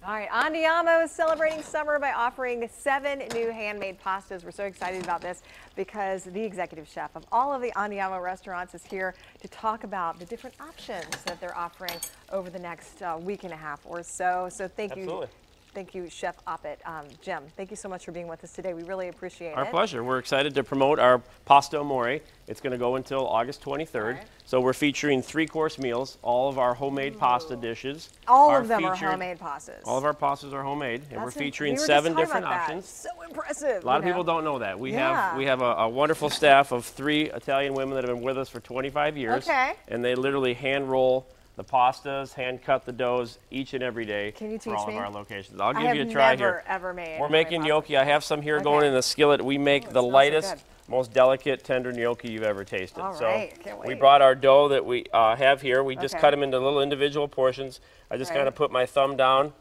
All right, Andiamo is celebrating summer by offering 7 new handmade pastas. We're so excited about this because the executive chef of all of the Andiamo restaurants is here to talk about the different options that they're offering over the next week and a half or so. So thank you. Thank you, Chef Oppat. Jim, thank you so much for being with us today. We really appreciate it. Our pleasure. We're excited to promote our Pasta Amore. It's going to go until August 23rd. Right. So we're featuring 3-course meals, all of our homemade pasta dishes. All of them are homemade pastas. All of our pastas are homemade, and we're featuring 7 different options. So impressive. A lot of people don't know that. We have a wonderful staff of 3 Italian women that have been with us for 25 years. Okay. And they literally hand roll the pastas, hand cut the doughs each and every day. Can you teach for all me? of our locations. I'll give you a try here. Ever made. We're making gnocchi. I have some here going in the skillet. We make the lightest, most delicate, tender gnocchi you've ever tasted. All right. Can't wait. We brought our dough that we have here. We just cut them into little individual portions. I just kind of put my thumb down,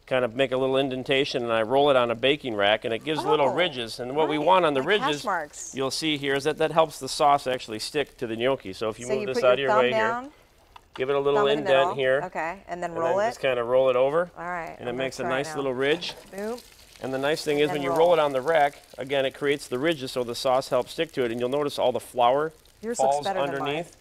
kind of make a little indentation, and I roll it on a baking rack, and it gives little ridges. And what we want on the ridges, you'll see here, is that helps the sauce actually stick to the gnocchi. So if you move this out of your way here, give it a little indent here. Okay, and then roll it. Just kind of roll it over. All right. And it makes a nice little ridge. Boom. And the nice thing is when you roll it on the rack, again, it creates the ridges so the sauce helps stick to it. And you'll notice all the flour falls underneath.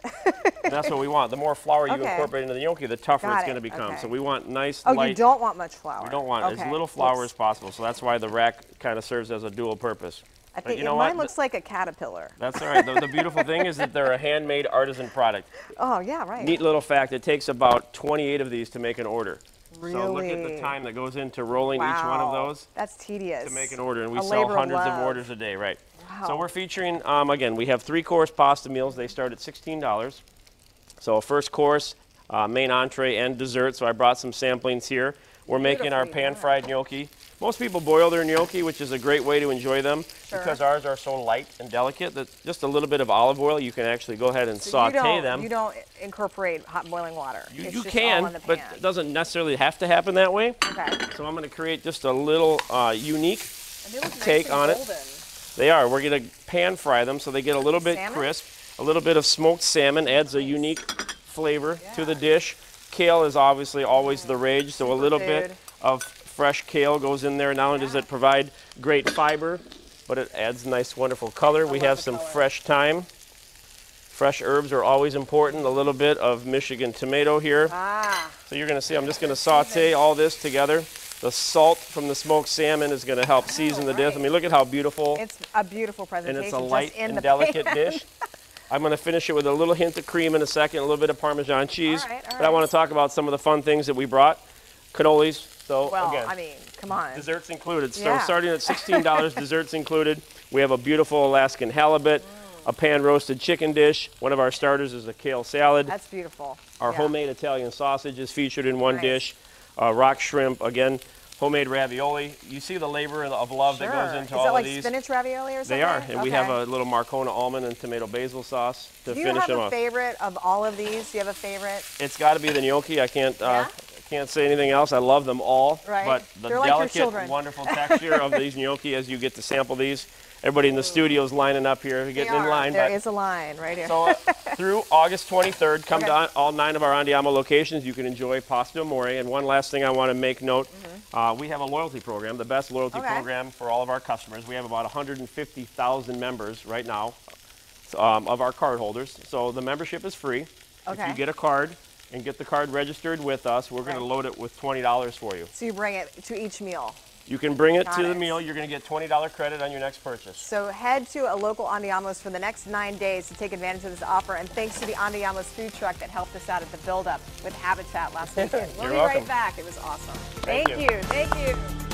And that's what we want. The more flour you incorporate into the gnocchi, the tougher it's going to become. So we want nice, light. Oh, you don't want much flour. We don't want as little flour as possible. So that's why the rack kind of serves as a dual purpose. I think mine looks like a caterpillar. That's all right. The beautiful thing is that they're a handmade artisan product. Oh, yeah, right. Neat little fact, it takes about 28 of these to make an order. Really? So look at the time that goes into rolling each one of those. That's tedious. To make an order, and we sell hundreds of orders a day, right? Wow. So we're featuring, again, we have 3-course pasta meals. They start at $16. So a first course, main entree, and dessert. So I brought some samplings here. We're making our pan-fried gnocchi. Most people boil their gnocchi, which is a great way to enjoy them. Because ours are so light and delicate that just a little bit of olive oil, you can actually go ahead and saute them. You don't incorporate hot boiling water. You can, but it doesn't necessarily have to happen that way. Okay. So I'm going to create just a little unique take on it. They are. We're going to pan fry them so they get a little bit crisp. A little bit of smoked salmon adds a unique flavor to the dish. Kale is obviously always the rage, so a little bit of fresh kale goes in there. Not only does it provide great fiber, but it adds nice, wonderful color. We have some fresh thyme. Fresh herbs are always important. A little bit of Michigan tomato here. So you're going to see I'm just going to saute all this together. The salt from the smoked salmon is going to help season the dish. I mean, look at how beautiful. It's a beautiful presentation. And it's a light and delicate dish. I'm going to finish it with a little hint of cream in a second, a little bit of Parmesan cheese. But I want to talk about some of the fun things that we brought. Cannolis. So again, I mean, come on. Desserts included. So starting at $16, desserts included. We have a beautiful Alaskan halibut, a pan-roasted chicken dish. One of our starters is a kale salad. That's beautiful. Our homemade Italian sausage is featured in one dish. Rock shrimp, again, homemade ravioli. You see the labor of love that goes into all of these. Is that like spinach ravioli or something? They are, and we have a little Marcona almond and tomato basil sauce to finish them off. Do you have a favorite of all of these? Do you have a favorite? It's got to be the gnocchi. I can't say anything else. I love them all. Right. But the delicate, wonderful texture of these gnocchi as you get to sample these. Everybody in the studio is lining up here, getting in line. There is a line right here. So through August 23rd, come to all 9 of our Andiamo locations. You can enjoy Pasta Amore. And one last thing I want to make note, we have a loyalty program, the best loyalty program for all of our customers. We have about 150,000 members right now of our card holders. So the membership is free. If you get a card and get the card registered with us, we're going to load it with $20 for you. So you bring it to each meal? You can bring it to the meal. You're going to get $20 credit on your next purchase. So head to a local Andiamo's for the next 9 days to take advantage of this offer. And thanks to the Andiamo's food truck that helped us out at the build-up with Habitat last weekend. We'll be right back. It was awesome. Thank you. Thank you.